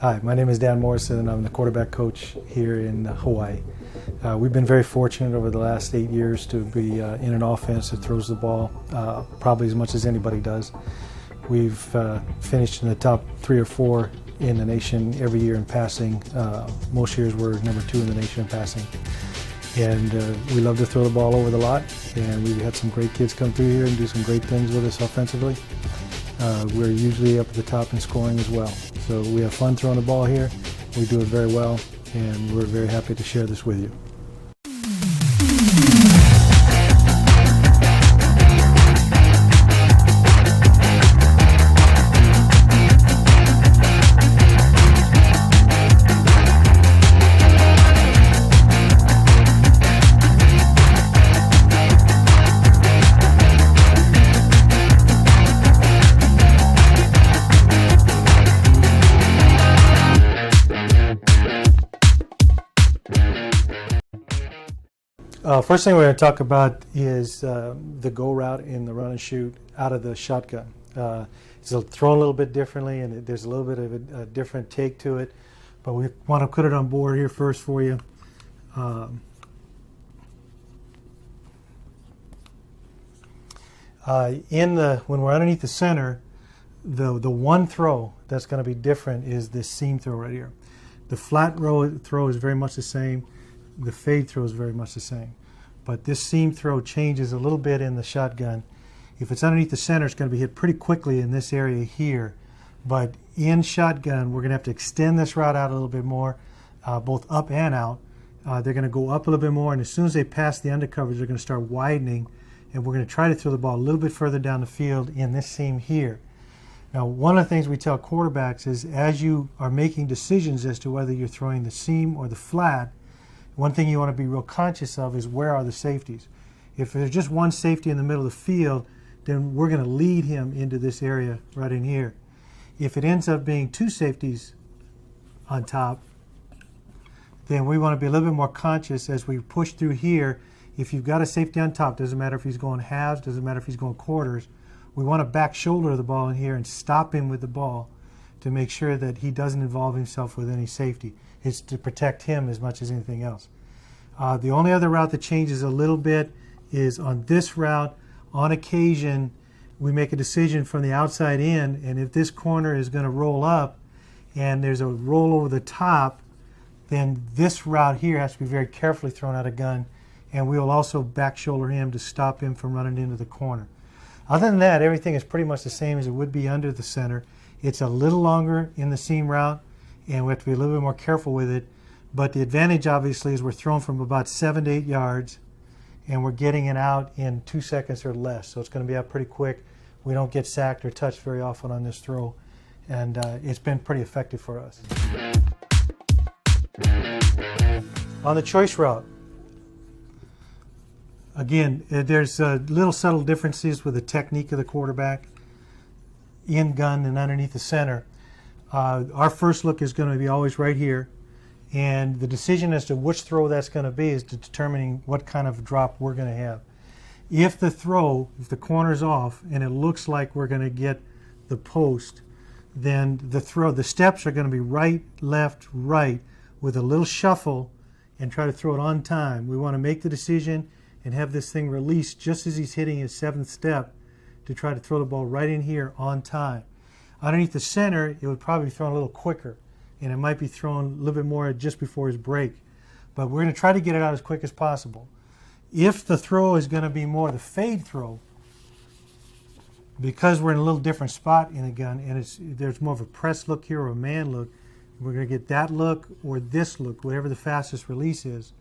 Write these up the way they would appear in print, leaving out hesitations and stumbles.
Hi, my name is Dan Morrison, and I'm the quarterback coach here in Hawaii. We've been very fortunate over the last 8 years to be in an offense that throws the ball probably as much as anybody does. We've finished in the top 3 or 4 in the nation every year in passing. Most years we're number 2 in the nation in passing. And we love to throw the ball over the lot, and we've had some great kids come through here and do some great things with us offensively. We're usually up at the top in scoring as well. So we have fun throwing the ball here. We do it very well, and we're very happy to share this with you. First thing we're going to talk about is the go route in the run and shoot out of the shotgun. It's thrown a little bit differently, and there's a little bit of a different take to it, but we want to put it on board here first for you. When we're underneath the center, the one throw that's going to be different is this seam throw right here. The flat throw is very much the same. The fade throw is very much the same. But this seam throw changes a little bit in the shotgun. If it's underneath the center, it's going to be hit pretty quickly in this area here. But in shotgun, we're going to have to extend this route out a little bit more, both up and out. They're going to go up a little bit more, and as soon as they pass the undercovers, they're going to start widening, and we're going to try to throw the ball a little bit further down the field in this seam here. Now, one of the things we tell quarterbacks is as you are making decisions as to whether you're throwing the seam or the flat, one thing you want to be real conscious of is where are the safeties. If there's just one safety in the middle of the field, then we're going to lead him into this area right in here. If it ends up being 2 safeties on top, then we want to be a little bit more conscious as we push through here. If you've got a safety on top, doesn't matter if he's going halves, doesn't matter if he's going quarters, we want to back shoulder the ball in here and stop him with the ball to make sure that he doesn't involve himself with any safety. It's to protect him as much as anything else. The only other route that changes a little bit is on this route. On occasion, we make a decision from the outside in, and if this corner is going to roll up and there's a roll over the top, then this route here has to be very carefully thrown out of gun, and we will also back shoulder him to stop him from running into the corner. Other than that, everything is pretty much the same as it would be under the center. It's a little longer in the seam route, and we have to be a little bit more careful with it. But the advantage, obviously, is we're thrown from about 7 to 8 yards, and we're getting it out in 2 seconds or less. So it's going to be out pretty quick. We don't get sacked or touched very often on this throw, and it's been pretty effective for us. On the choice route, again, there's little subtle differences with the technique of the quarterback in gun and underneath the center. Our first look is going to be always right here, and the decision as to which throw that's going to be is determining what kind of drop we're going to have. If the corner's off and it looks like we're going to get the post, then the steps are going to be right, left, right with a little shuffle and try to throw it on time. We want to make the decision and have this thing released just as he's hitting his 7th step to try to throw the ball right in here on time. Underneath the center, it would probably be thrown a little quicker, and it might be thrown a little bit more just before his break. But we're going to try to get it out as quick as possible. If the throw is going to be more the fade throw, because we're in a little different spot in the gun, and there's more of a press look here or a man look, we're going to get that look or this look, whatever the fastest release is.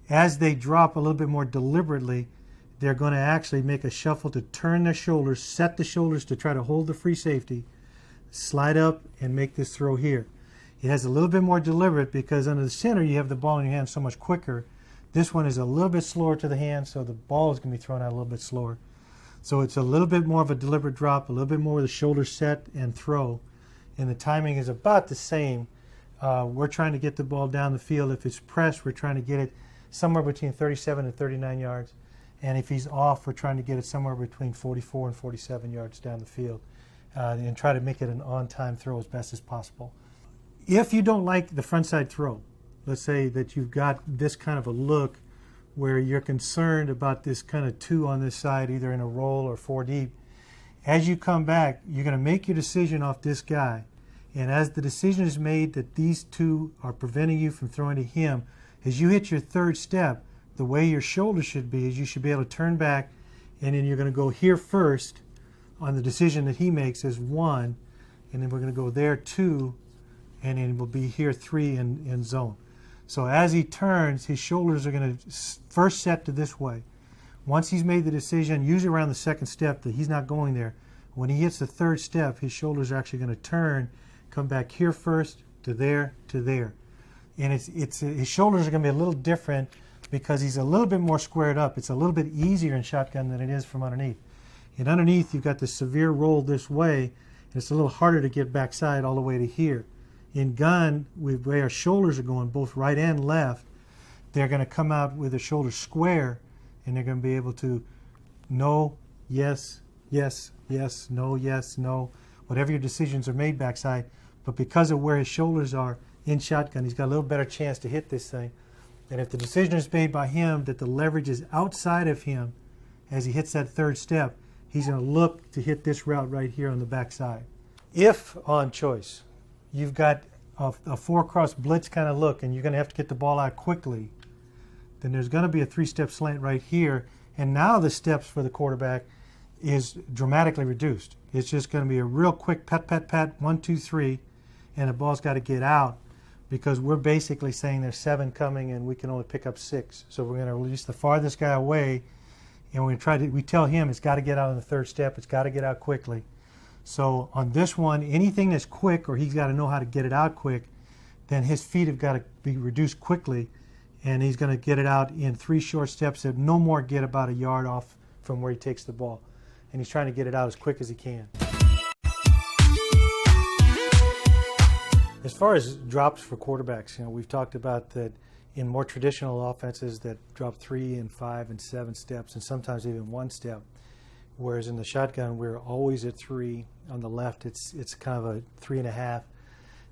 As they drop a little bit more deliberately, they're going to actually make a shuffle to turn their shoulders, set the shoulders to try to hold the free safety, slide up and make this throw here. It has a little bit more deliberate because under the center you have the ball in your hand so much quicker. This one is a little bit slower to the hand, so the ball is going to be thrown out a little bit slower. So it's a little bit more of a deliberate drop, a little bit more with the shoulder set and throw, and the timing is about the same. We're trying to get the ball down the field. If it's pressed, we're trying to get it somewhere between 37 and 39 yards. And if he's off, we're trying to get it somewhere between 44 and 47 yards down the field and try to make it an on-time throw as best as possible. If you don't like the front side throw, let's say that you've got this kind of a look where you're concerned about this kind of 2 on this side, either in a roll or 4 deep, as you come back, you're going to make your decision off this guy. And as the decision is made that these 2 are preventing you from throwing to him, as you hit your 3rd step, the way your shoulder should be is you should be able to turn back, and then you're going to go here first on the decision that he makes as 1, and then we're going to go there 2, and then we'll be here 3 in zone. So as he turns, his shoulders are going to first set to this way. Once he's made the decision, usually around the 2nd step, that he's not going there, when he hits the 3rd step, his shoulders are actually going to turn, come back here first, to there, to there. And his shoulders are going to be a little different because he's a little bit more squared up. It's a little bit easier in shotgun than it is from underneath. And underneath, you've got the severe roll this way, and it's a little harder to get backside all the way to here. In gun, the way our shoulders are going, both right and left, they're going to come out with the shoulders square, and they're going to be able to no, yes, yes, yes, no, yes, no, whatever your decisions are made backside. But because of where his shoulders are in shotgun, he's got a little better chance to hit this thing. And if the decision is made by him that the leverage is outside of him as he hits that 3rd step, he's going to look to hit this route right here on the backside. If on choice, you've got a 4-cross blitz kind of look and you're going to have to get the ball out quickly, then there's going to be a 3-step slant right here. And now the steps for the quarterback is dramatically reduced. It's just going to be a real quick pat, pat, pat, 1, 2, 3, and the ball's got to get out because we're basically saying there's 7 coming and we can only pick up 6. So we're going to release the farthest guy away, and we tell him it's got to get out on the 3rd step. It's got to get out quickly. So on this one, anything that's quick, or he's got to know how to get it out quick, then his feet have got to be reduced quickly, and he's going to get it out in 3 short steps that no more get about a yard off from where he takes the ball. And he's trying to get it out as quick as he can. As far as drops for quarterbacks, we've talked about that in more traditional offenses that drop 3 and 5 and 7 steps, and sometimes even 1 step. Whereas in the shotgun, we're always at 3. On the left, it's kind of a 3.5.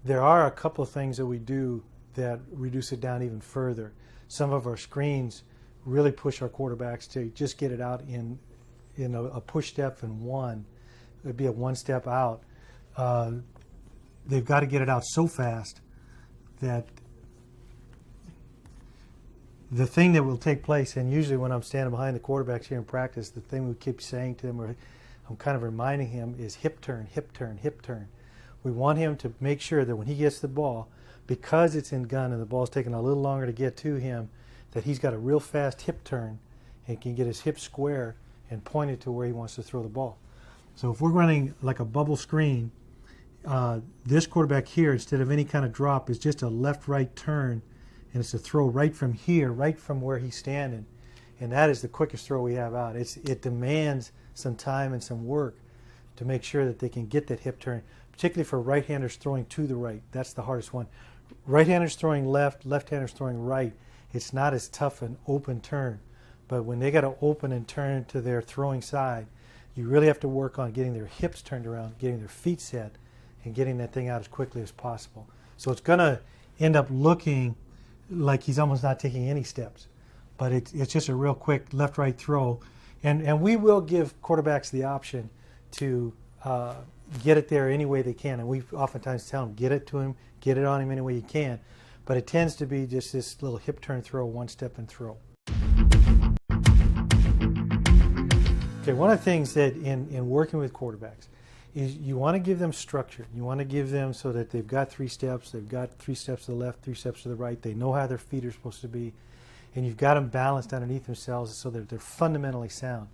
There are a couple of things that we do that reduce it down even further. Some of our screens really push our quarterbacks to just get it out in a push step and 1. It would be a 1 step out. They've got to get it out so fast that the thing that will take place, and usually when I'm standing behind the quarterbacks here in practice, the thing we keep saying to them, or I'm kind of reminding him, is hip turn, hip turn, hip turn. We want him to make sure that when he gets the ball, because it's in gun and the ball's taking a little longer to get to him, that he's got a real fast hip turn and can get his hip square and point it to where he wants to throw the ball. So if we're running like a bubble screen, this quarterback here, instead of any kind of drop, is just a left-right turn, and it's a throw right from here, right from where he's standing. And that is the quickest throw we have out. It demands some time and some work to make sure that they can get that hip turn, particularly for right-handers throwing to the right. That's the hardest one. Right-handers throwing left, left-handers throwing right. It's not as tough an open turn. But when they got to open and turn to their throwing side, you really have to work on getting their hips turned around, getting their feet set, and getting that thing out as quickly as possible. So it's going to end up looking like he's almost not taking any steps. But it's just a real quick left-right throw. And we will give quarterbacks the option to get it there any way they can. And we oftentimes tell them, get it to him, get it on him any way you can. But it tends to be just this little hip turn throw, 1-step and throw. Okay, one of the things that in working with quarterbacks is you want to give them structure. You want to give them so that they've got 3 steps, they've got 3 steps to the left, 3 steps to the right, they know how their feet are supposed to be, and you've got them balanced underneath themselves so that they're fundamentally sound.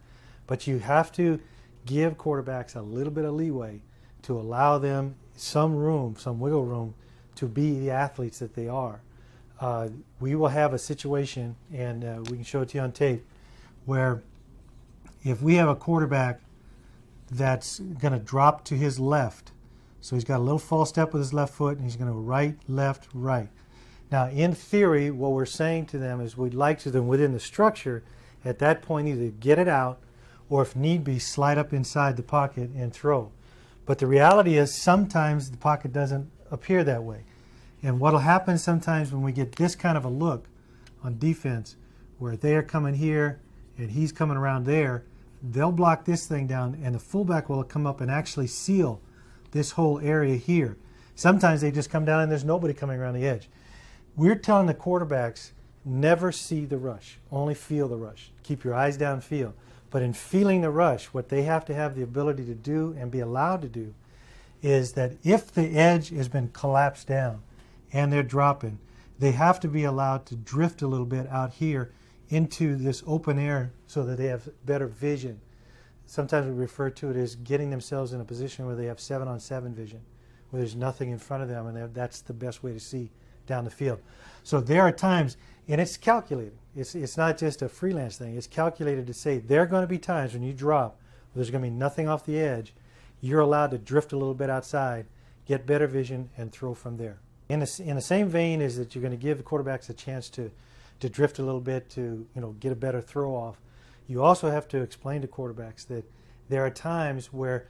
But you have to give quarterbacks a little bit of leeway to allow them some room, some wiggle room to be the athletes that they are. We will have a situation, and we can show it to you on tape, where if we have a quarterback that's going to drop to his left, so he's got a little false step with his left foot, and he's going to right, left, right. Now, in theory, what we're saying to them is we'd like to them within the structure, at that point, either get it out, or if need be, slide up inside the pocket and throw. But the reality is sometimes the pocket doesn't appear that way. And what'll happen sometimes when we get this kind of a look on defense, where they are coming here and he's coming around there, they'll block this thing down, and the fullback will come up and actually seal this whole area here. Sometimes they just come down and there's nobody coming around the edge. We're telling the quarterbacks, never see the rush, only feel the rush. Keep your eyes down, feel. But in feeling the rush, what they have to have the ability to do and be allowed to do is that if the edge has been collapsed down and they're dropping, they have to be allowed to drift a little bit out here into this open air so that they have better vision. Sometimes we refer to it as getting themselves in a position where they have 7-on-7 vision, where there's nothing in front of them, and that's the best way to see down the field. So there are times, and it's calculated. It's not just a freelance thing. It's calculated to say there are going to be times when you drop, where there's going to be nothing off the edge. You're allowed to drift a little bit outside, get better vision, and throw from there. In the same vein is that you're going to give the quarterbacks a chance to drift a little bit, to get a better throw off. You also have to explain to quarterbacks that there are times where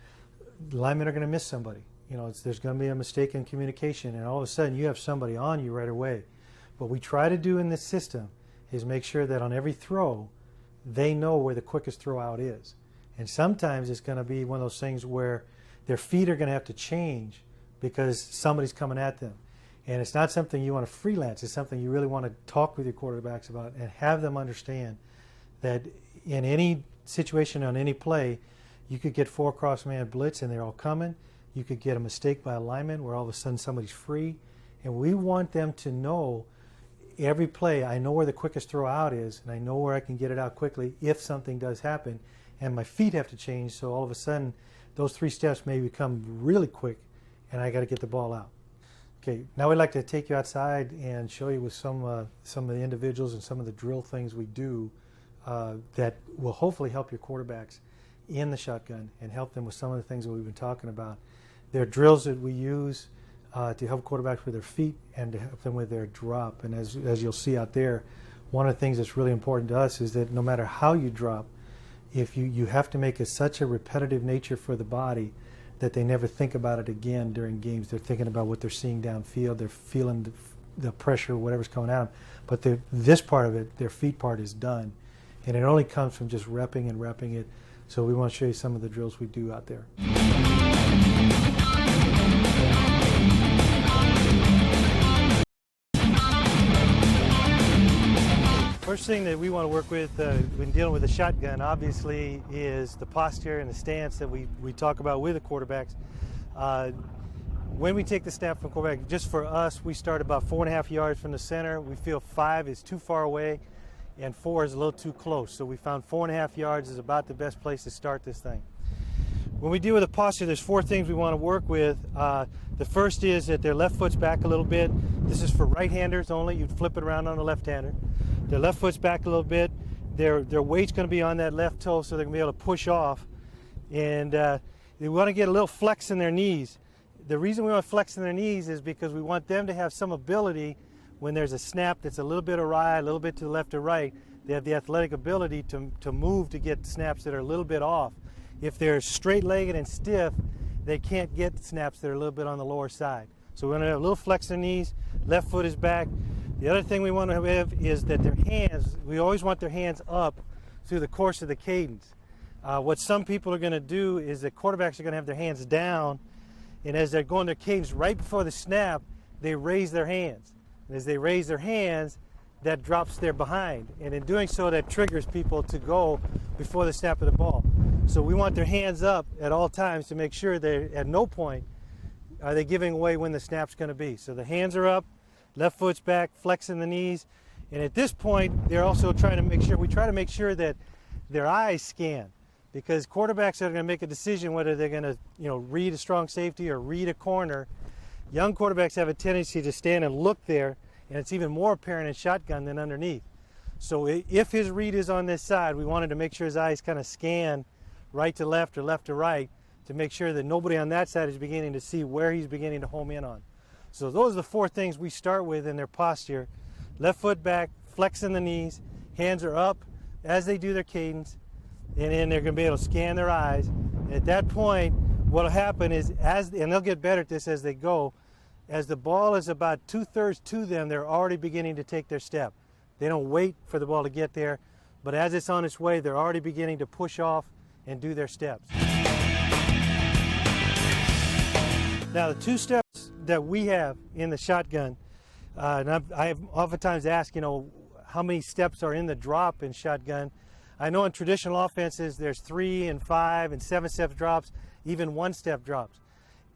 linemen are going to miss somebody. There's going to be a mistake in communication, and all of a sudden you have somebody on you right away. What we try to do in this system is make sure that on every throw, they know where the quickest throw out is. And sometimes it's going to be one of those things where their feet are going to have to change because somebody's coming at them. And it's not something you want to freelance. It's something you really want to talk with your quarterbacks about and have them understand that in any situation, on any play, you could get 4 cross-man blitz and they're all coming. You could get a mistake by a lineman where all of a sudden somebody's free. And we want them to know every play, I know where the quickest throw out is, and I know where I can get it out quickly if something does happen. And my feet have to change, so all of a sudden those 3 steps may become really quick, and I got to get the ball out. Okay, now we'd like to take you outside and show you with some of the individuals and some of the drill things we do that will hopefully help your quarterbacks in the shotgun and help them with some of the things that we've been talking about. There are drills that we use to help quarterbacks with their feet and to help them with their drop. And as you'll see out there, one of the things that's really important to us is that no matter how you drop, if you have to make it such a repetitive nature for the body that they never think about it again during games. They're thinking about what they're seeing downfield. They're feeling the pressure, whatever's coming at them. But this part of it, their feet part, is done. And it only comes from just repping and repping it. So we want to show you some of the drills we do out there. First thing that we want to work with when dealing with a shotgun, obviously, is the posture and the stance that we talk about with the quarterbacks. When we take the snap from quarterback, just for us, we start about 4.5 yards from the center. We feel 5 is too far away, and 4 is a little too close. So we found 4.5 yards is about the best place to start this thing. When we deal with the posture, there's 4 things we want to work with. The first is that their left foot's back a little bit. This is for right-handers only. You'd flip it around on the left-hander. Their left foot's back a little bit. Their weight's going to be on that left toe, so they're going to be able to push off. And they want to get a little flex in their knees. The reason we want to flex in their knees is because we want them to have some ability when there's a snap that's a little bit awry, a little bit to the left or right. They have the athletic ability to move to get snaps that are a little bit off. If they're straight-legged and stiff, they can't get snaps that are a little bit on the lower side. So we're going to have a little flex in their knees. Left foot is back. The other thing we want to have is that their hands, we always want their hands up through the course of the cadence. What some people are going to do is the quarterbacks are going to have their hands down, and as they're going their cadence right before the snap, they raise their hands. And as they raise their hands, that drops their behind. And in doing so, that triggers people to go before the snap of the ball. So we want their hands up at all times to make sure that at no point are they giving away when the snap's going to be. So the hands are up, left foot's back, flexing the knees. And at this point, they're also trying to make sure, we try to make sure that their eyes scan, because quarterbacks are going to make a decision whether they're going to, read a strong safety or read a corner. Young quarterbacks have a tendency to stand and look there, and it's even more apparent in shotgun than underneath. So if his read is on this side, we wanted to make sure his eyes kind of scan right to left or left to right to make sure that nobody on that side is beginning to see where he's beginning to home in on. So those are the 4 things we start with in their posture. Left foot back, flexing the knees, hands are up as they do their cadence, and then they're going to be able to scan their eyes. And at that point, what will happen is, and they'll get better at this as they go, As the ball is about 2/3 to them, they're already beginning to take their step. They don't wait for the ball to get there, but as it's on its way, they're already beginning to push off and do their steps. Now, the two steps that we have in the shotgun, and I have oftentimes asked, how many steps are in the drop in shotgun. I know in traditional offenses there's 3 and 5 and 7-step drops, even 1-step drops.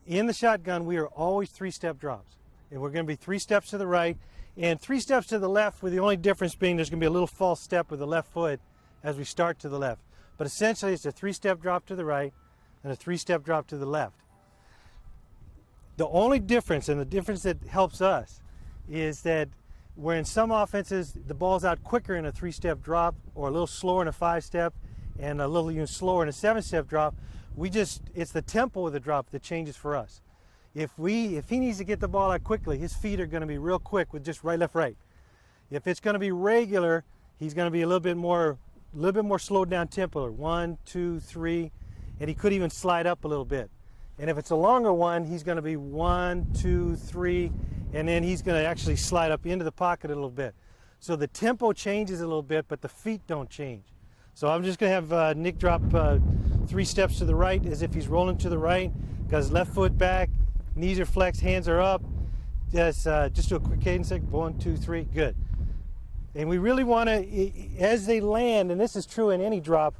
In the shotgun, we are always 3-step drops. And we're going to be 3 steps to the right and 3 steps to the left, with the only difference being there's going to be a little false step with the left foot as we start to the left. But essentially it's a 3-step drop to the right and a 3-step drop to the left. The only difference, and the difference that helps us, is that where in some offenses the ball's out quicker in a 3-step drop, or a little slower in a 5-step, and a little even slower in a 7-step drop, it's the tempo of the drop that changes for us. If he needs to get the ball out quickly, his feet are going to be real quick with just right, left, right. If it's going to be regular, he's going to be a little bit more slowed down tempo, 1, 2, 3, and he could even slide up a little bit. And if it's a longer one, he's going to be 1, 2, 3, and then he's going to actually slide up into the pocket a little bit. So the tempo changes a little bit, but the feet don't change. So I'm just going to have Nick drop 3 steps to the right as if he's rolling to the right. Got his left foot back, knees are flexed, hands are up. Just do a quick cadence, 1, 2, 3, good. And we really want to, as they land, and this is true in any drop,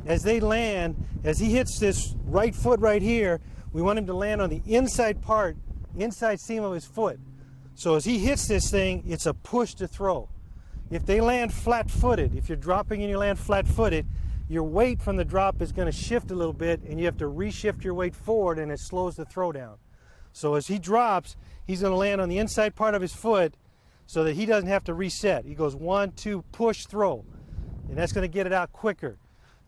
as they land, as he hits this right foot right here, we want him to land on the inside seam of his foot. So as he hits this thing, it's a push to throw. If they land flat-footed, if you're dropping and you land flat-footed, your weight from the drop is going to shift a little bit, and you have to reshift your weight forward, and it slows the throw down. So as he drops, he's going to land on the inside part of his foot so that he doesn't have to reset. He goes 1, 2, push, throw, and that's going to get it out quicker.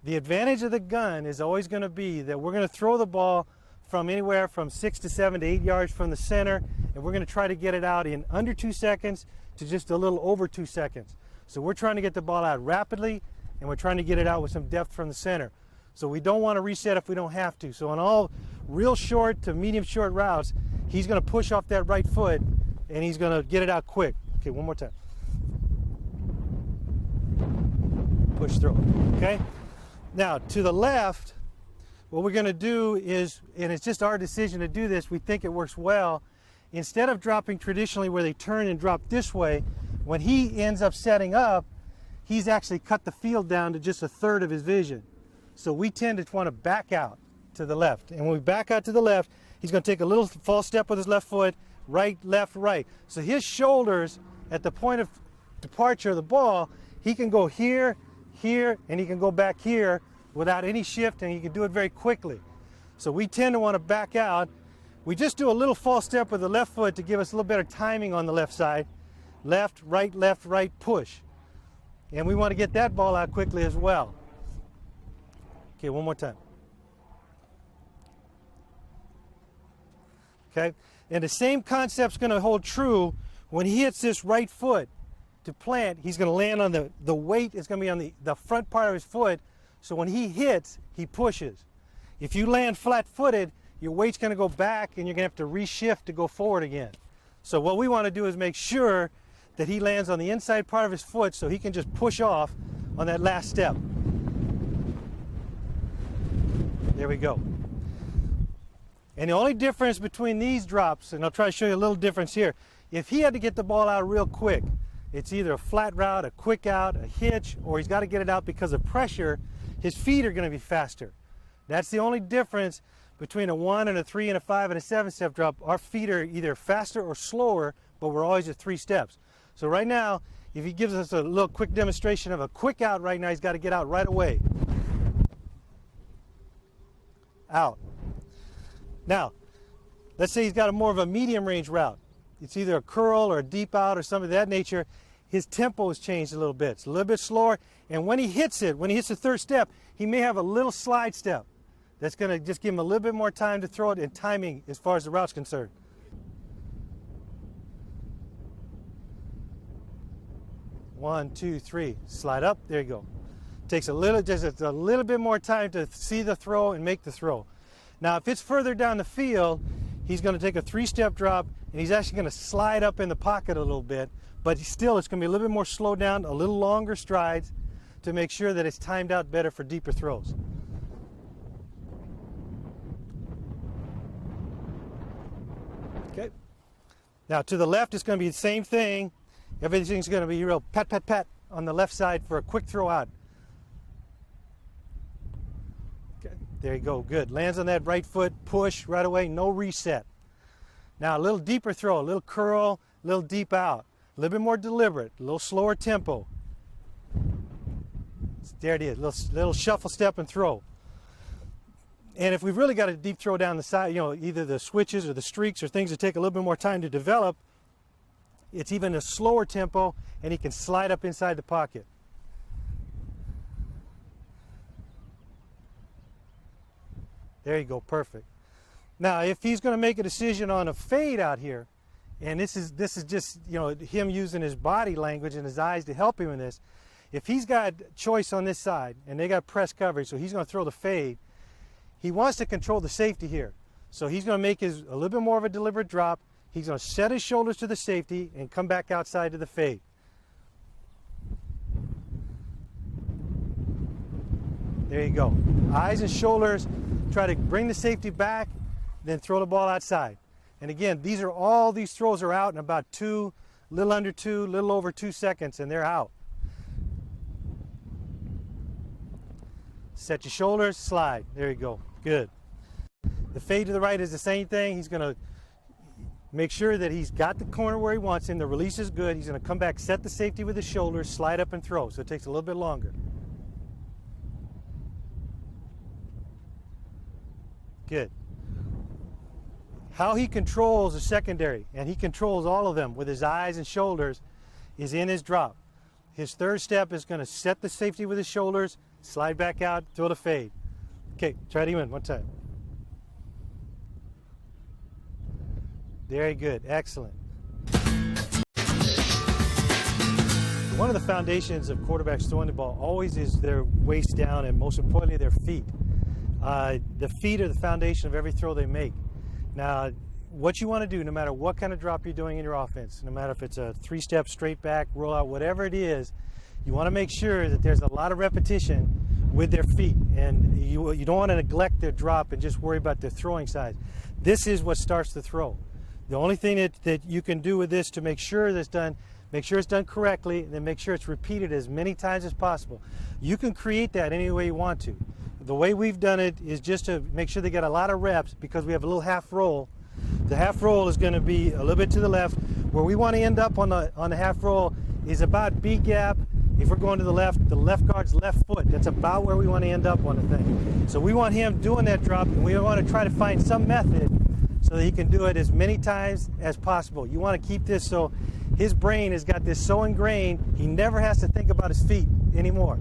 The advantage of the gun is always going to be that we're going to throw the ball from anywhere from 6 to 7 to 8 yards from the center, and we're going to try to get it out in under 2 seconds to just a little over 2 seconds. So we're trying to get the ball out rapidly, and we're trying to get it out with some depth from the center. So we don't want to reset if we don't have to. So on all real short to medium short routes, he's going to push off that right foot, and he's going to get it out quick. Okay, one more time. Push throw. Okay? Now, to the left, what we're going to do is, and it's just our decision to do this, we think it works well. Instead of dropping traditionally where they turn and drop this way, when he ends up setting up, he's actually cut the field down to just 1/3 of his vision. So we tend to want to back out to the left. And when we back out to the left, he's going to take a little false step with his left foot, right, left, right. So his shoulders, at the point of departure of the ball, he can go here, here, and he can go back here without any shift, and he can do it very quickly. So we tend to want to back out. We just do a little false step with the left foot to give us a little better timing on the left side. Left, right, push. And we want to get that ball out quickly as well. Okay, one more time. Okay, and the same concept's going to hold true when he hits this right foot to plant. He's going to land on the weight is going to be on the front part of his foot. So when he hits, he pushes. If you land flat-footed, your weight's going to go back, and you're going to have to reshift to go forward again. So what we want to do is make sure that he lands on the inside part of his foot so he can just push off on that last step. There we go. And the only difference between these drops, and I'll try to show you a little difference here, if he had to get the ball out real quick, it's either a flat route, a quick out, a hitch, or he's got to get it out because of pressure, his feet are going to be faster. That's the only difference between a 1 and a 3 and a 5 and a 7-step drop. Our feet are either faster or slower, but we're always at 3 steps. So right now, if he gives us a little quick demonstration of a quick out right now, he's got to get out right away. Out. Now, let's say he's got more of a medium range route. It's either a curl or a deep out or something of that nature. His tempo has changed a little bit. It's a little bit slower. And when he hits the 3rd step, he may have a little slide step. That's going to just give him a little bit more time to throw it and timing as far as the route's concerned. One, two, three. Slide up. There you go. Takes just a little bit more time to see the throw and make the throw. Now, if it's further down the field, he's going to take a 3-step drop, and he's actually going to slide up in the pocket a little bit, but still it's going to be a little bit more slowed down, a little longer strides to make sure that it's timed out better for deeper throws. Okay. Now to the left, it's going to be the same thing. Everything's going to be real pat, pat, pat on the left side for a quick throw out. Okay. There you go. Good. Lands on that right foot, push right away, no reset. Now a little deeper throw, a little curl, a little deep out, a little bit more deliberate, a little slower tempo. There it is, little shuffle step and throw. And if we've really got a deep throw down the side, you know, either the switches or the streaks or things that take a little bit more time to develop, it's even a slower tempo, and he can slide up inside the pocket. There you go, perfect. Now, if he's going to make a decision on a fade out here, and this is just, you know, him using his body language and his eyes to help him in this. If he's got choice on this side and they got press coverage, so he's going to throw the fade, he wants to control the safety here. So he's going to make a little bit more of a deliberate drop. He's going to set his shoulders to the safety and come back outside to the fade. There you go. Eyes and shoulders, try to bring the safety back, then throw the ball outside. And again, all these throws are out in about little under 2, little over 2 seconds, and they're out. Set your shoulders, slide. There you go. Good. The fade to the right is the same thing. He's going to make sure that he's got the corner where he wants him. The release is good. He's going to come back, set the safety with his shoulders, slide up and throw. So it takes a little bit longer. Good. How he controls the secondary, and he controls all of them with his eyes and shoulders, is in his drop. His third step is going to set the safety with his shoulders, slide back out, throw the fade. Okay, try it again one time. Very good, excellent. One of the foundations of quarterbacks throwing the ball always is their waist down, and most importantly, their feet. The feet are the foundation of every throw they make. Now, what you want to do, no matter what kind of drop you're doing in your offense, no matter if it's a 3-step straight back, roll out, whatever it is, you want to make sure that there's a lot of repetition with their feet, and you don't want to neglect their drop and just worry about their throwing size. This is what starts the throw. The only thing that you can do with this to make sure that's done, make sure it's done correctly, and then make sure it's repeated as many times as possible. You can create that any way you want to. The way we've done it is just to make sure they get a lot of reps, because we have a little half roll. The half roll is going to be a little bit to the left. Where we want to end up on the half roll is about B gap. If we're going to the left guard's left foot. That's about where we want to end up on the thing. So we want him doing that drop, and we want to try to find some method so that he can do it as many times as possible. You want to keep this so his brain has got this so ingrained, he never has to think about his feet anymore.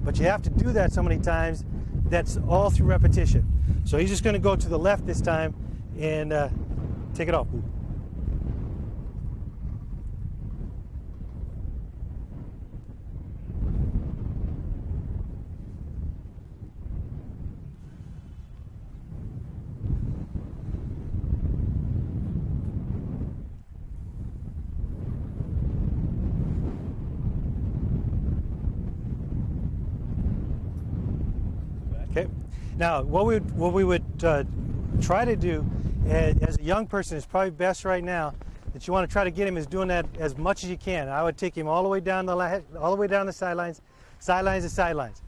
But you have to do that so many times. That's all through repetition. So he's just going to go to the left this time and take it off. Okay. Now, what we would try to do as a young person is probably best right now, that you want to try to get him is doing that as much as you can. I would take him all the way down the sidelines to sidelines,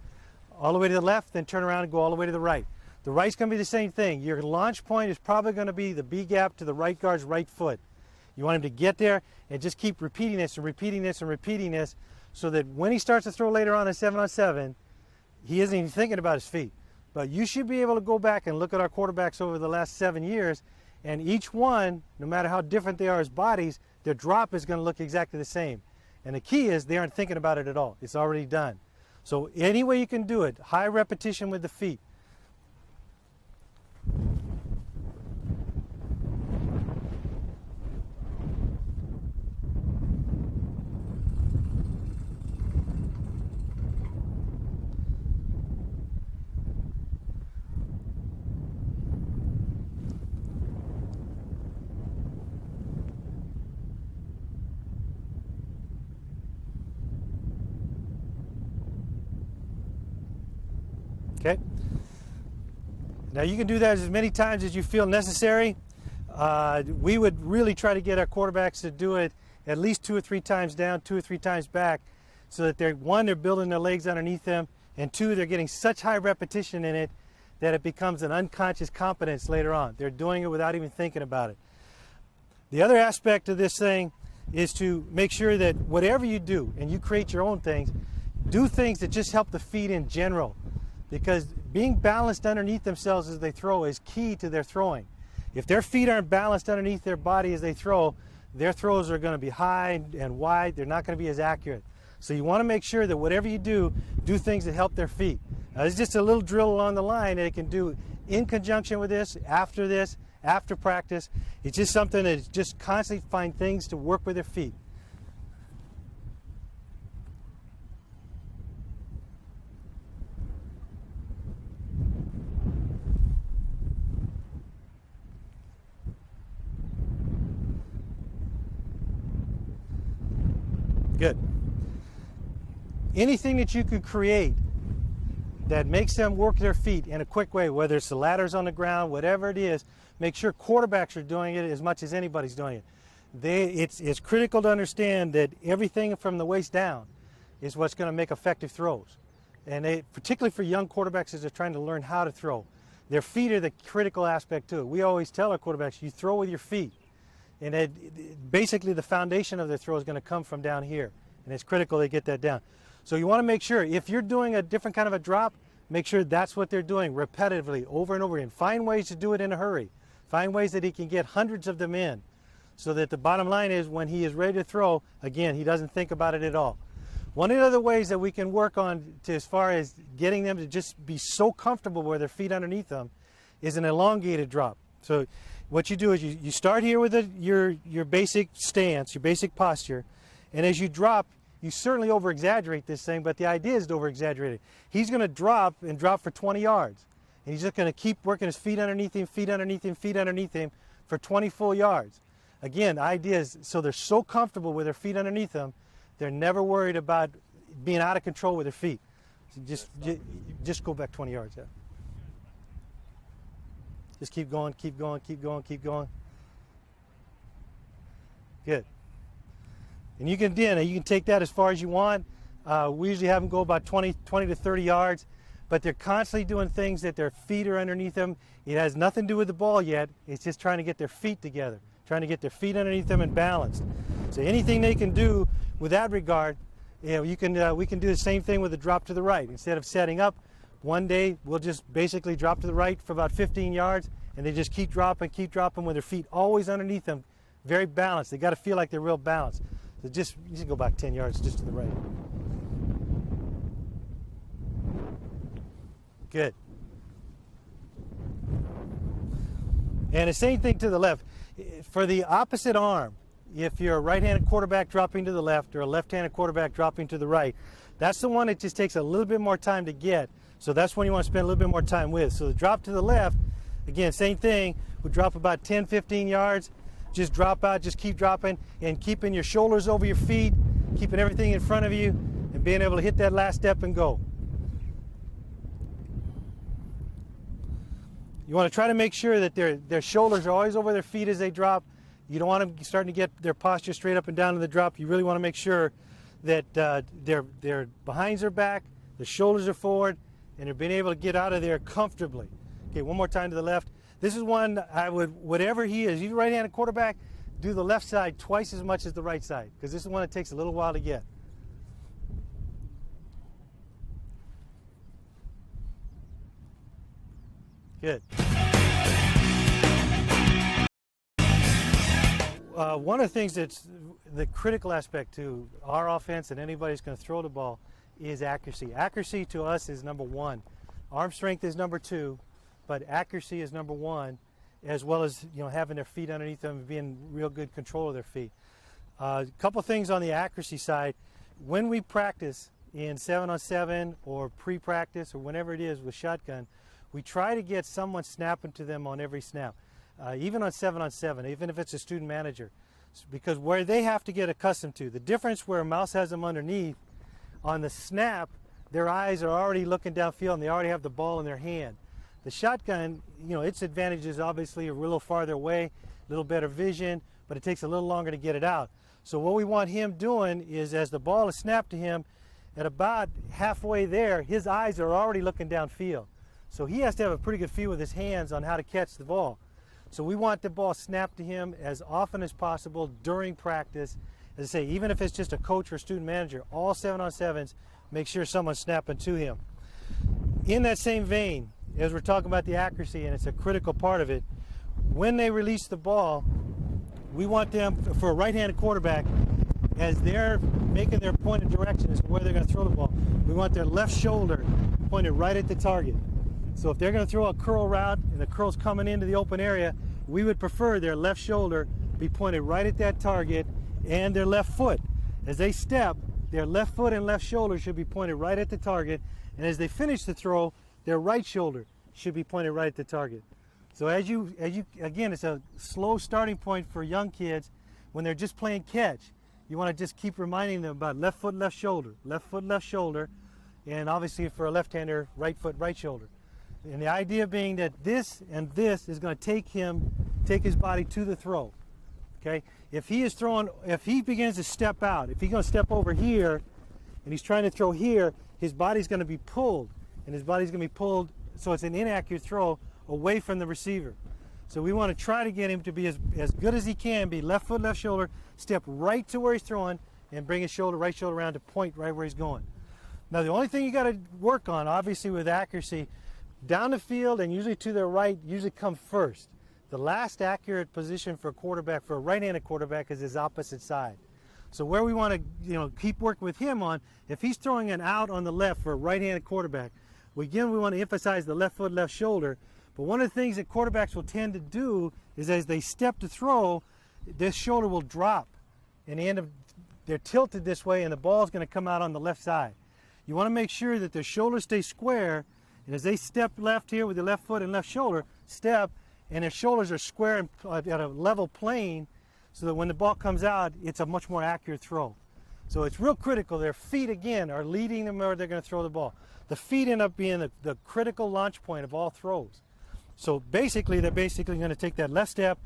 all the way to the left, then turn around and go all the way to the right. The right's going to be the same thing. Your launch point is probably going to be the B gap to the right guard's right foot. You want him to get there and just keep repeating this and repeating this and repeating this, so that when he starts to throw later on in 7-on-7, he isn't even thinking about his feet. But you should be able to go back and look at our quarterbacks over the last 7 years, and each one, no matter how different they are as bodies, their drop is going to look exactly the same. And the key is they aren't thinking about it at all. It's already done. So any way you can do it, high repetition with the feet. Okay. Now you can do that as many times as you feel necessary. We would really try to get our quarterbacks to do it at least 2 or 3 times down, 2 or 3 times back, so that they're building their legs underneath them, and 2, they're getting such high repetition in it that it becomes an unconscious competence later on. They're doing it without even thinking about it. The other aspect of this thing is to make sure that whatever you do, and you create your own things, do things that just help the feet in general, because being balanced underneath themselves as they throw is key to their throwing. If their feet aren't balanced underneath their body as they throw, their throws are going to be high and wide. They're not going to be as accurate. So you want to make sure that whatever you do things that help their feet. Now, it's just a little drill along the line that they can do in conjunction with this, after practice. It's just something that just constantly find things to work with their feet. Good. Anything that you could create that makes them work their feet in a quick way, whether it's the ladders on the ground, whatever it is, make sure quarterbacks are doing it as much as anybody's doing it. It's critical to understand that everything from the waist down is what's going to make effective throws. And particularly for young quarterbacks as they're trying to learn how to throw, their feet are the critical aspect to it. We always tell our quarterbacks, you throw with your feet. And basically the foundation of their throw is going to come from down here. And it's critical they get that down. So you want to make sure, if you're doing a different kind of a drop, make sure that's what they're doing repetitively, over and over again. Find ways to do it in a hurry. Find ways that he can get hundreds of them in, so that the bottom line is when he is ready to throw, again, he doesn't think about it at all. One of the other ways that we can work on as far as getting them to just be so comfortable with their feet underneath them is an elongated drop. So what you do is you start here with your basic stance, your basic posture, and as you drop, you certainly over-exaggerate this thing, but the idea is to over-exaggerate it. He's going to drop for 20 yards. And he's just going to keep working his feet underneath him, feet underneath him, feet underneath him for 20 full yards. Again, the idea is so they're so comfortable with their feet underneath them, they're never worried about being out of control with their feet. So just go back 20 yards. Yeah. Just keep going, keep going, keep going, keep going. Good. And you can take that as far as you want. We usually have them go about 20 to 30 yards, but they're constantly doing things that their feet are underneath them. It has nothing to do with the ball yet. It's just trying to get their feet together, trying to get their feet underneath them and balanced. So anything they can do with that regard, we can do the same thing with a drop to the right. Instead of setting up, one day we'll just basically drop to the right for about 15 yards, and they just keep dropping with their feet always underneath them, very balanced. They got to feel like they're real balanced. So you just go back 10 yards just to the right. Good. And the same thing to the left. For the opposite arm, if you're a right-handed quarterback dropping to the left or a left-handed quarterback dropping to the right, that's the one that just takes a little bit more time to get. So that's when you want to spend a little bit more time with. So the drop to the left, again, same thing. We drop about 10, 15 yards. Just drop out, just keep dropping, and keeping your shoulders over your feet, keeping everything in front of you, and being able to hit that last step and go. You want to try to make sure that their shoulders are always over their feet as they drop. You don't want them starting to get their posture straight up and down in the drop. You really want to make sure that their behinds are back, the shoulders are forward, and they're being able to get out of there comfortably. Okay, one more time to the left. This is one I would, whatever he is, you're a right-handed quarterback, do the left side twice as much as the right side, because this is one that takes a little while to get. Good. One of the things that's the critical aspect to our offense and anybody who's going to throw the ball is accuracy. Accuracy to us is number one. Arm strength is number two. But accuracy is number one, as well as having their feet underneath them and being real good control of their feet. A couple things on the accuracy side. When we practice in 7-on-7 or pre-practice or whenever it is with shotgun, we try to get someone snapping to them on every snap, even on 7-on-7, even if it's a student manager, because where they have to get accustomed to. The difference where Mouse has them underneath, on the snap, their eyes are already looking downfield and they already have the ball in their hand. The shotgun, its advantage is obviously a little farther away, a little better vision, but it takes a little longer to get it out. So what we want him doing is, as the ball is snapped to him, at about halfway there, his eyes are already looking downfield. So he has to have a pretty good feel with his hands on how to catch the ball. So we want the ball snapped to him as often as possible during practice. As I say, even if it's just a coach or student manager, all 7-on-7s, make sure someone's snapping to him. In that same vein, as we're talking about the accuracy, and it's a critical part of it, when they release the ball, we want them, for a right-handed quarterback, as they're making their point of direction as to where they're going to throw the ball, we want their left shoulder pointed right at the target. So if they're going to throw a curl route and the curl's coming into the open area, we would prefer their left shoulder be pointed right at that target, and their left foot. As they step, their left foot and left shoulder should be pointed right at the target, and as they finish the throw, their right shoulder should be pointed right at the target. So as you again, it's a slow starting point for young kids when they're just playing catch. You want to just keep reminding them about left foot, left shoulder, and obviously for a left-hander, right foot, right shoulder. And the idea being that this and this is going to take his body to the throw. Okay? If he begins to step out, if he's going to step over here and he's trying to throw here, his body's going to be pulled, and his body's going to be pulled so it's an inaccurate throw away from the receiver. So we want to try to get him to be as good as he can be, left foot, left shoulder, step right to where he's throwing, and bring his right shoulder around to point right where he's going. Now the only thing you got to work on, obviously with accuracy, down the field and usually to the right usually come first. The last accurate position for a quarterback, for a right-handed quarterback, is his opposite side. So where we want to keep working with him on, if he's throwing an out on the left for a right-handed quarterback, we want to emphasize the left foot, left shoulder. But one of the things that quarterbacks will tend to do is as they step to throw, this shoulder will drop, and they're tilted this way, and the ball is going to come out on the left side. You want to make sure that their shoulders stay square, and as they step left here with the left foot and left shoulder, step, and their shoulders are square and at a level plane, so that when the ball comes out, it's a much more accurate throw. So it's real critical. Their feet, again, are leading them where they're going to throw the ball. The feet end up being the critical launch point of all throws. So basically, they're going to take that left step,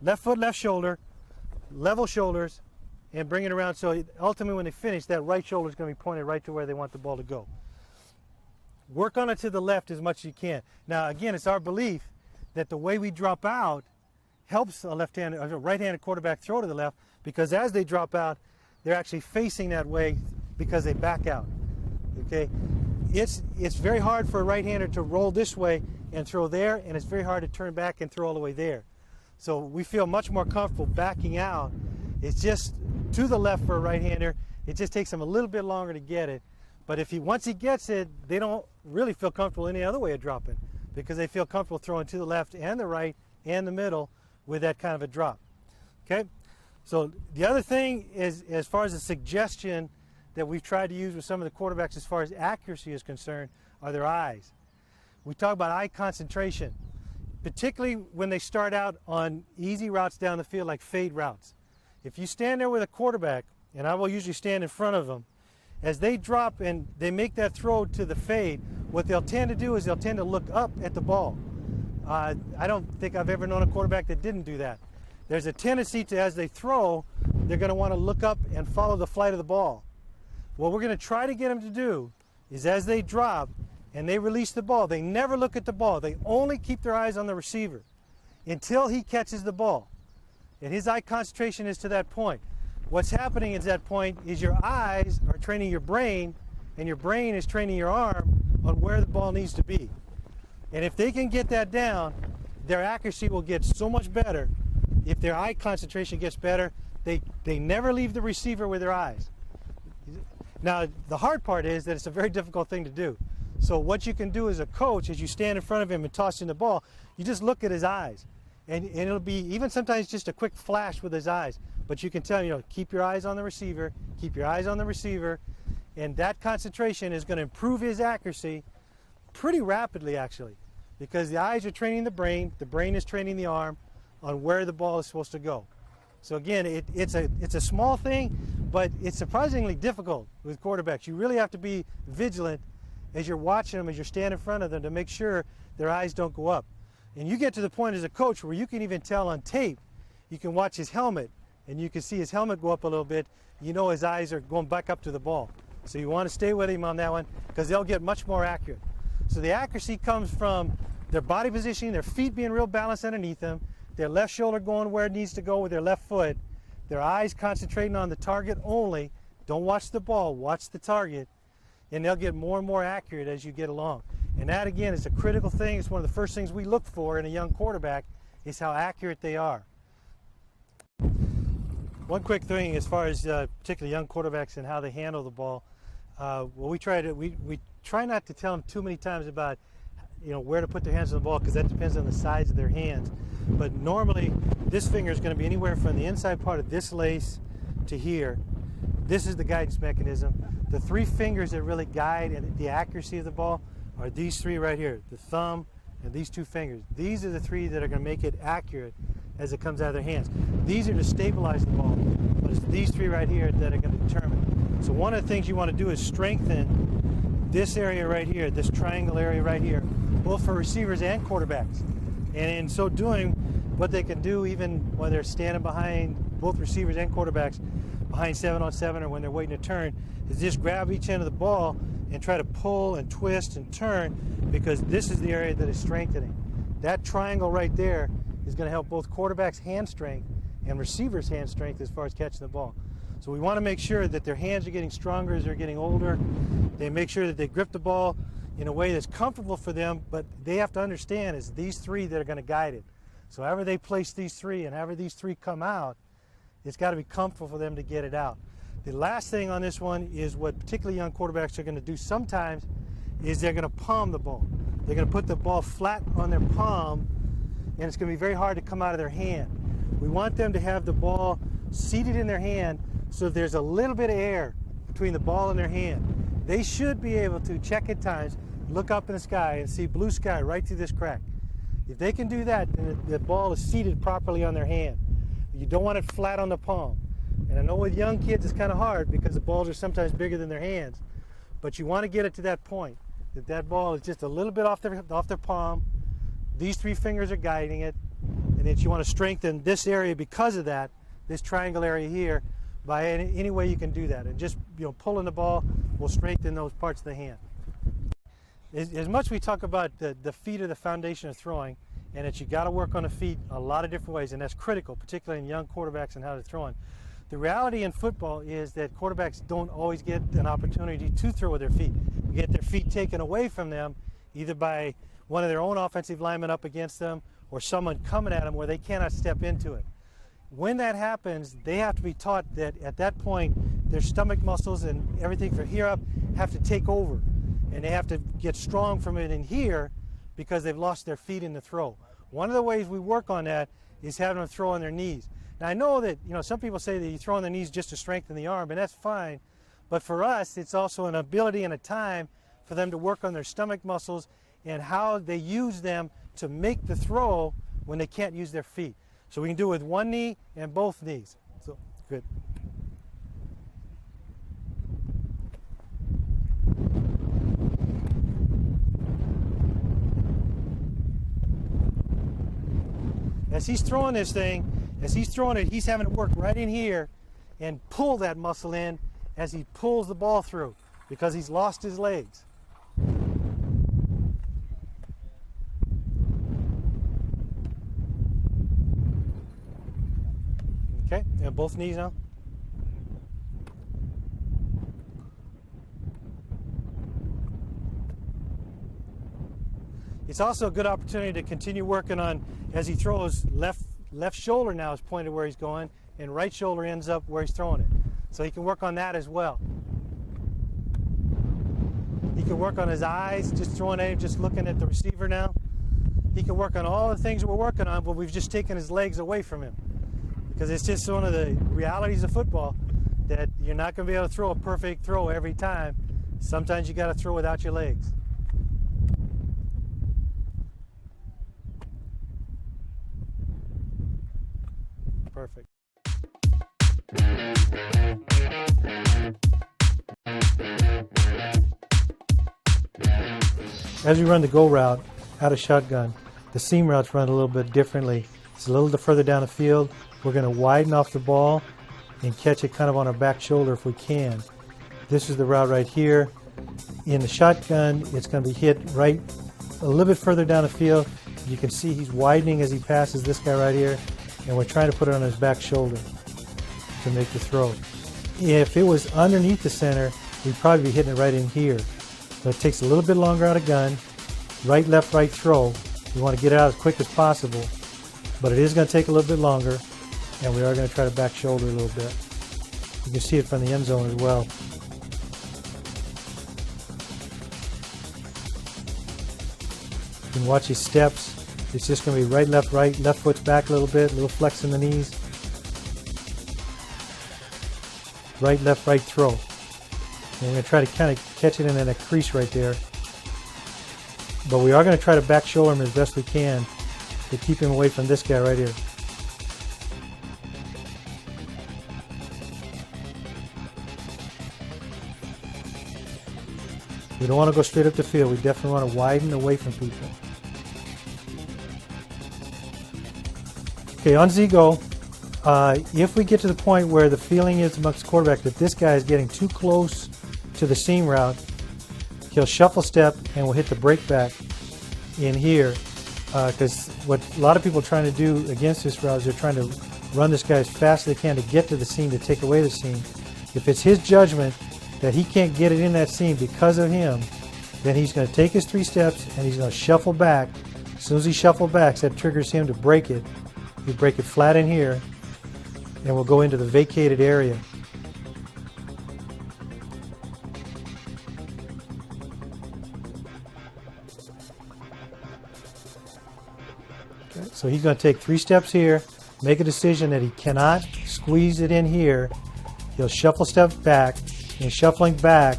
left foot, left shoulder, level shoulders, and bring it around. So ultimately, when they finish, that right shoulder is going to be pointed right to where they want the ball to go. Work on it to the left as much as you can. Now, again, it's our belief that the way we drop out helps a right-handed quarterback throw to the left, because as they drop out, they're actually facing that way because they back out. Okay, it's very hard for a right-hander to roll this way and throw there, and it's very hard to turn back and throw all the way there. So we feel much more comfortable backing out. It's just to the left for a right-hander. It just takes them a little bit longer to get it. But once he gets it, they don't really feel comfortable any other way of dropping, because they feel comfortable throwing to the left and the right and the middle with that kind of a drop. Okay? So the other thing is, as far as a suggestion that we've tried to use with some of the quarterbacks as far as accuracy is concerned, are their eyes. We talk about eye concentration, particularly when they start out on easy routes down the field like fade routes. If you stand there with a quarterback, and I will usually stand in front of them, as they drop and they make that throw to the fade, what they'll tend to do is they'll tend to look up at the ball. I don't think I've ever known a quarterback that didn't do that. There's a tendency to, as they throw, they're going to want to look up and follow the flight of the ball. What we're going to try to get them to do is, as they drop and they release the ball, they never look at the ball. They only keep their eyes on the receiver until he catches the ball. And his eye concentration is to that point. What's happening at that point is your eyes are training your brain, and your brain is training your arm on where the ball needs to be. And if they can get that down, their accuracy will get so much better. If their eye concentration gets better, they never leave the receiver with their eyes. Now, the hard part is that it's a very difficult thing to do. So what you can do as a coach, as you stand in front of him and toss in the ball, you just look at his eyes. And it'll be even sometimes just a quick flash with his eyes. But you can tell him, keep your eyes on the receiver, keep your eyes on the receiver. And that concentration is going to improve his accuracy pretty rapidly, actually. Because the eyes are training the brain is training the arm on where the ball is supposed to go. So again, it's a small thing, but it's surprisingly difficult with quarterbacks. You really have to be vigilant as you're watching them, as you're standing in front of them, to make sure their eyes don't go up. And you get to the point as a coach where you can even tell on tape, you can watch his helmet, and you can see his helmet go up a little bit. You know his eyes are going back up to the ball. So you want to stay with him on that one, because they'll get much more accurate. So the accuracy comes from their body positioning, their feet being real balanced underneath them, their left shoulder going where it needs to go with their left foot, their eyes concentrating on the target only. Don't watch the ball, watch the target, and they'll get more and more accurate as you get along. And that, again, is a critical thing. It's one of the first things we look for in a young quarterback, is how accurate they are. One quick thing as far as particularly young quarterbacks and how they handle the ball. We try not to tell them too many times about where to put their hands on the ball, because that depends on the size of their hands. But normally this finger is going to be anywhere from the inside part of this lace to here. This is the guidance mechanism. The three fingers that really guide the accuracy of the ball are these three right here, the thumb and these two fingers. These are the three that are going to make it accurate as it comes out of their hands. These are to stabilize the ball, but it's these three right here that are going to determine. So one of the things you want to do is strengthen this area right here, this triangle area right here, both for receivers and quarterbacks. And in so doing, what they can do, even when they're standing behind both receivers and quarterbacks, behind 7-on-7 or when they're waiting to turn, is just grab each end of the ball and try to pull and twist and turn, because this is the area that is strengthening. That triangle right there is going to help both quarterbacks' hand strength and receivers' hand strength as far as catching the ball. So we want to make sure that their hands are getting stronger as they're getting older. They make sure that they grip the ball in a way that's comfortable for them, but they have to understand it's these three that are going to guide it. So however they place these three and however these three come out, it's got to be comfortable for them to get it out. The last thing on this one is what particularly young quarterbacks are going to do sometimes is they're going to palm the ball. They're going to put the ball flat on their palm, and it's going to be very hard to come out of their hand. We want them to have the ball seated in their hand so there's a little bit of air between the ball and their hand. They should be able to check at times, look up in the sky and see blue sky right through this crack. If they can do that, then the ball is seated properly on their hand. You don't want it flat on the palm. And I know with young kids it's kind of hard because the balls are sometimes bigger than their hands, but you want to get it to that point, that ball is just a little bit off their palm. These three fingers are guiding it, and then you want to strengthen this area because of that, this triangle area here, by any way you can do that. And just pulling the ball will strengthen those parts of the hand. As much we talk about the feet are the foundation of throwing, and that you got to work on the feet a lot of different ways, and that's critical, particularly in young quarterbacks and how they're throwing. The reality in football is that quarterbacks don't always get an opportunity to throw with their feet. You get their feet taken away from them, either by one of their own offensive linemen up against them or someone coming at them where they cannot step into it. When that happens, they have to be taught that at that point, their stomach muscles and everything from here up have to take over. And they have to get strong from it in here because they've lost their feet in the throw. One of the ways we work on that is having them throw on their knees. Now I know that some people say that you throw on their knees just to strengthen the arm, and that's fine. But for us, it's also an ability and a time for them to work on their stomach muscles and how they use them to make the throw when they can't use their feet. So we can do it with one knee and both knees. So good. As he's throwing this thing, as he's throwing it, he's having to work right in here and pull that muscle in as he pulls the ball through because he's lost his legs. Okay, and both knees now. It's also a good opportunity to continue working on, as he throws, left shoulder now is pointed where he's going, and right shoulder ends up where he's throwing it. So he can work on that as well. He can work on his eyes, just throwing at him, just looking at the receiver now. He can work on all the things we're working on, but we've just taken his legs away from him. Because it's just one of the realities of football that you're not going to be able to throw a perfect throw every time. Sometimes you got to throw without your legs. Perfect. As we run the go route out of shotgun, the seam routes run a little bit differently. It's a little further down the field. We're going to widen off the ball and catch it kind of on our back shoulder if we can. This is the route right here. In the shotgun, it's going to be hit right a little bit further down the field. You can see he's widening as he passes this guy right here, and we're trying to put it on his back shoulder to make the throw. If it was underneath the center, we'd probably be hitting it right in here. So it takes a little bit longer out of gun. Right, left, right throw. We want to get it out as quick as possible, but it is going to take a little bit longer, and we are going to try to back shoulder a little bit. You can see it from the end zone as well. You can watch his steps. It's just going to be right, left foot's back a little bit, a little flex in the knees. Right, left, right throw. And we're going to try to kind of catch it in that crease right there. But we are going to try to back shoulder him as best we can to keep him away from this guy right here. We don't want to go straight up the field. We definitely want to widen away from people. Okay, on Z-Go, if we get to the point where the feeling is amongst quarterback that this guy is getting too close to the seam route, he'll shuffle step and we'll hit the break back in here. Because what a lot of people are trying to do against this route is they're trying to run this guy as fast as they can to get to the seam, to take away the seam. If it's his judgment that he can't get it in that seam because of him, then he's going to take his 3 steps and he's going to shuffle back. As soon as he shuffles back, that triggers him to break it. We break it flat in here, and we'll go into the vacated area. Okay, so he's going to take 3 steps here, make a decision that he cannot squeeze it in here. He'll shuffle step back, and shuffling back,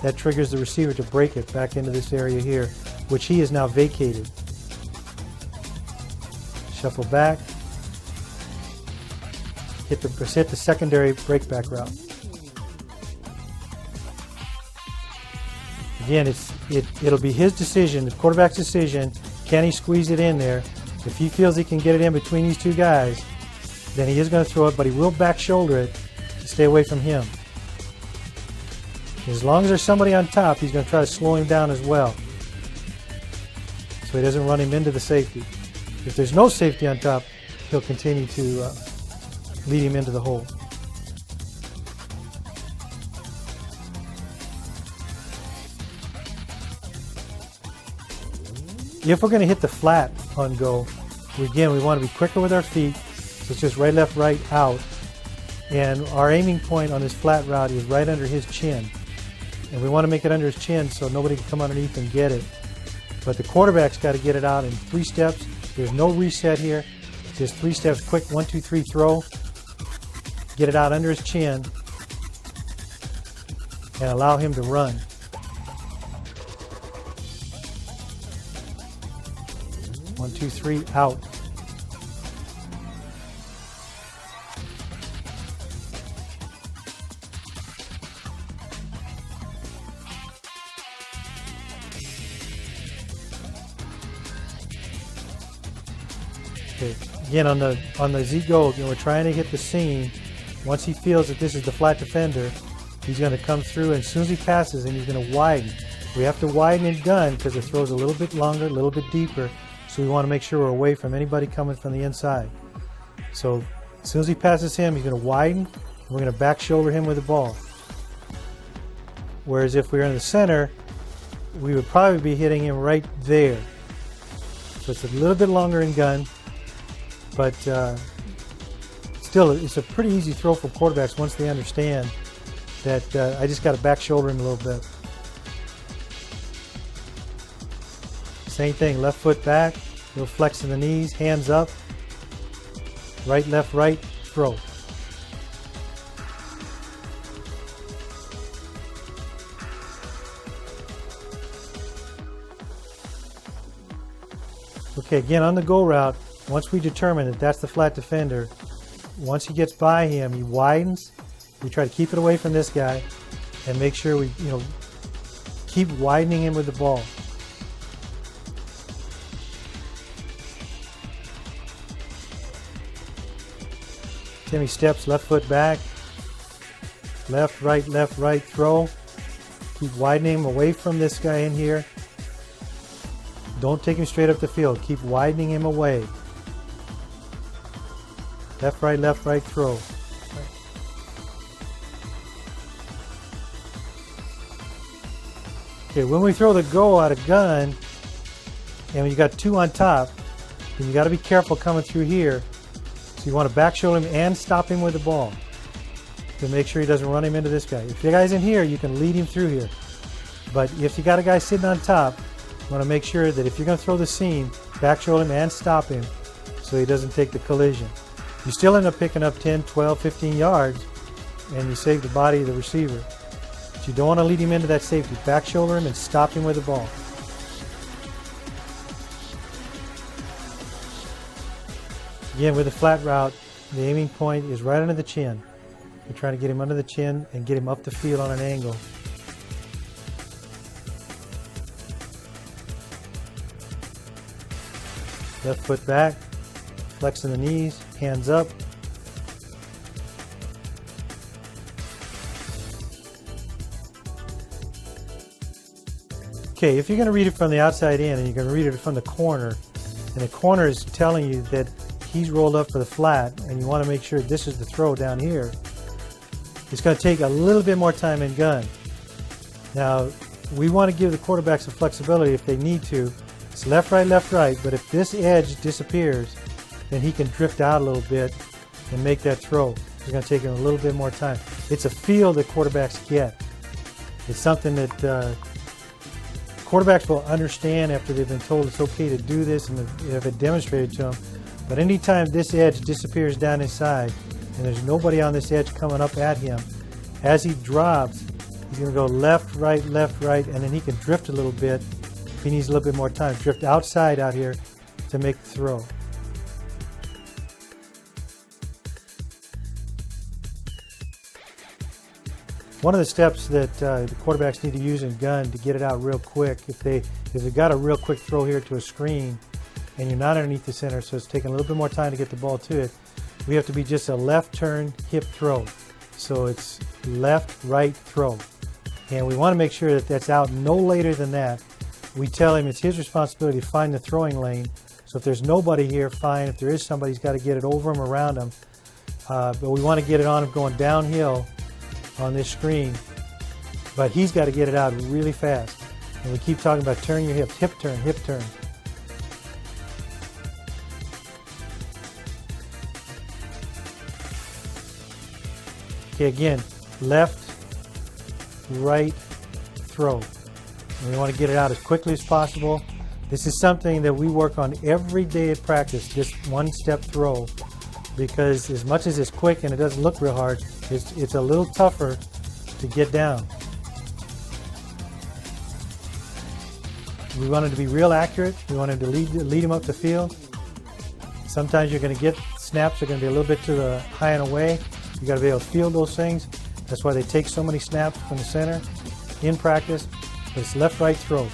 that triggers the receiver to break it back into this area here, which he is now vacated. Shuffle back, hit the secondary breakback route. Again, it'll be his decision, the quarterback's decision. Can he squeeze it in there? If he feels he can get it in between these 2 guys, then he is going to throw it, but he will back shoulder it to stay away from him. As long as there's somebody on top, he's going to try to slow him down as well, so he doesn't run him into the safety. If there's no safety on top, he'll continue to lead him into the hole. If we're going to hit the flat on go, we want to be quicker with our feet. So it's just right, left, right, out. And our aiming point on this flat route is right under his chin. And we want to make it under his chin so nobody can come underneath and get it. But the quarterback's got to get it out in 3 steps. There's no reset here. It's just 3 steps quick, 1, 2, 3, throw. Get it out under his chin and allow him to run. One, two, three, out. Okay. Again, on the Z-Go, we're trying to hit the seam. Once he feels that this is the flat defender, he's going to come through, and as soon as he passes, and he's going to widen. We have to widen in gun because the throw's a little bit longer, a little bit deeper, so we want to make sure we're away from anybody coming from the inside. So as soon as he passes him, he's going to widen, and we're going to back shoulder him with the ball. Whereas if we were in the center, we would probably be hitting him right there. So it's a little bit longer in gun, but still, it's a pretty easy throw for quarterbacks once they understand that I just got to back shoulder him a little bit. Same thing, left foot back, little flex in the knees, hands up, right, left, right, throw. Okay, again on the go route, once we determine that that's the flat defender, once he gets by him, he widens. We try to keep it away from this guy and make sure we, keep widening him with the ball. Timmy steps, left foot back, left, right, throw. Keep widening him away from this guy in here. Don't take him straight up the field. Keep widening him away. Left, right, throw. Okay, when we throw the go out of gun, and you got two on top, then you got to be careful coming through here. So you want to back shoulder him and stop him with the ball to make sure he doesn't run him into this guy. If the guy's in here, you can lead him through here. But if you got a guy sitting on top, you want to make sure that if you're going to throw the seam, back shoulder him and stop him so he doesn't take the collision. You still end up picking up 10, 12, 15 yards, and you save the body of the receiver. But you don't want to lead him into that safety. Back shoulder him and stop him with the ball. Again, with a flat route, the aiming point is right under the chin. You're trying to get him under the chin and get him up the field on an angle. Left foot back, flexing the knees, hands up. Okay, if you're going to read it from the outside in and you're going to read it from the corner, and the corner is telling you that he's rolled up for the flat and you want to make sure this is the throw down here, it's going to take a little bit more time in gun. Now, we want to give the quarterbacks some flexibility if they need to. It's left, right, but if this edge disappears, then he can drift out a little bit and make that throw. It's going to take him a little bit more time. It's a feel that quarterbacks get. It's something that quarterbacks will understand after they've been told it's okay to do this and have it demonstrated to them. But anytime this edge disappears down his side and there's nobody on this edge coming up at him, as he drops, he's going to go left, right, and then he can drift a little bit. If he needs a little bit more time, drift outside out here to make the throw. One of the steps that the quarterbacks need to use in gun to get it out real quick, if they've got a real quick throw here to a screen and you're not underneath the center, so it's taking a little bit more time to get the ball to it, we have to be just a left turn hip throw. So it's left, right, throw. And we want to make sure that that's out no later than that. We tell him it's his responsibility to find the throwing lane. So if there's nobody here, fine. If there is somebody, he's got to get it over him, around him. But we want to get it on him going downhill on this screen. But he's got to get it out really fast. And we keep talking about turn your hips, hip turn, hip turn. Okay, again, left, right, throw. And we want to get it out as quickly as possible. This is something that we work on every day at practice, this one-step throw, because as much as it's quick and it doesn't look real hard, it's a little tougher to get down. We want it to be real accurate. We want him to lead him up the field. Sometimes you're going to get snaps that are going to be a little bit to the high and away. You got to be able to field those things. That's why they take so many snaps from the center in practice. But it's left, right, throw.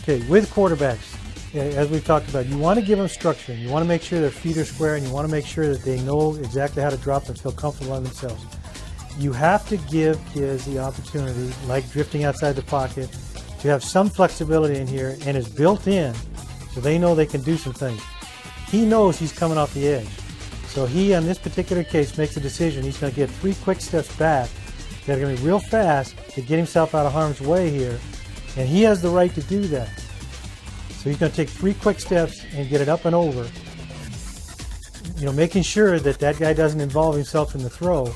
Okay, with quarterbacks, as we've talked about, you want to give them structure. You want to make sure their feet are square, and you want to make sure that they know exactly how to drop and feel comfortable on themselves. You have to give kids the opportunity, like drifting outside the pocket, to have some flexibility in here, and it's built in so they know they can do some things. He knows he's coming off the edge. So he, on this particular case, makes a decision. He's going to get 3 quick steps back that are going to be real fast to get himself out of harm's way here. And he has the right to do that. So he's going to take 3 quick steps and get it up and over. Making sure that that guy doesn't involve himself in the throw.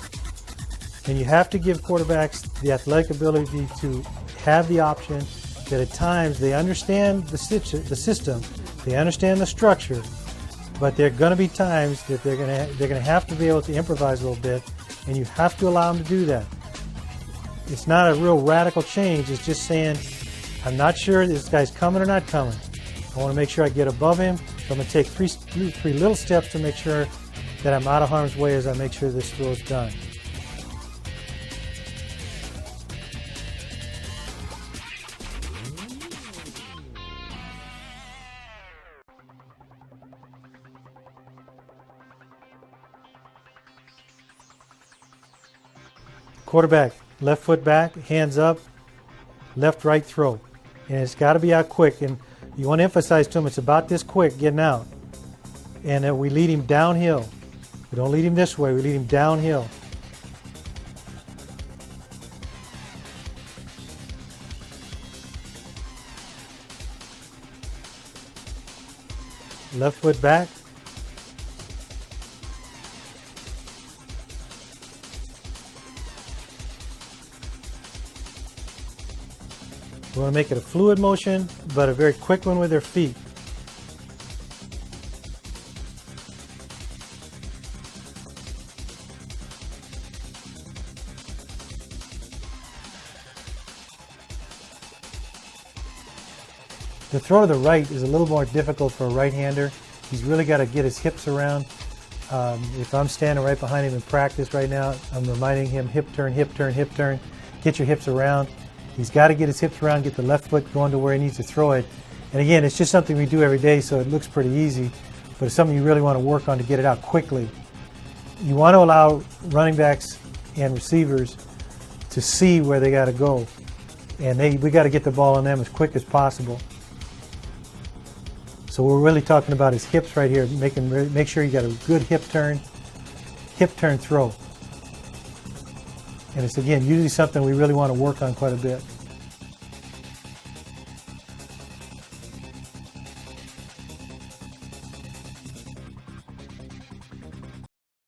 And you have to give quarterbacks the athletic ability to have the option that at times they understand the system, they understand the structure, but there are going to be times that they're going to have to be able to improvise a little bit, and you have to allow them to do that. It's not a real radical change. It's just saying, I'm not sure this guy's coming or not coming. I want to make sure I get above him. So I'm going to take three little steps to make sure that I'm out of harm's way as I make sure this throw is done. Quarterback, left foot back, hands up, left, right throw. And it's got to be out quick. And you want to emphasize to him it's about this quick getting out. And then we lead him downhill. We don't lead him this way, we lead him downhill. Left foot back. We want to make it a fluid motion, but a very quick one with their feet. The throw to the right is a little more difficult for a right-hander. He's really got to get his hips around. If I'm standing right behind him in practice right now, I'm reminding him hip turn, hip turn, hip turn. Get your hips around. He's got to get his hips around, get the left foot going to where he needs to throw it. And again, it's just something we do every day, so it looks pretty easy, but it's something you really want to work on to get it out quickly. You want to allow running backs and receivers to see where they got to go. And we got to get the ball on them as quick as possible. So we're really talking about his hips right here, make sure you got a good hip turn throw. And it's, again, usually something we really want to work on quite a bit.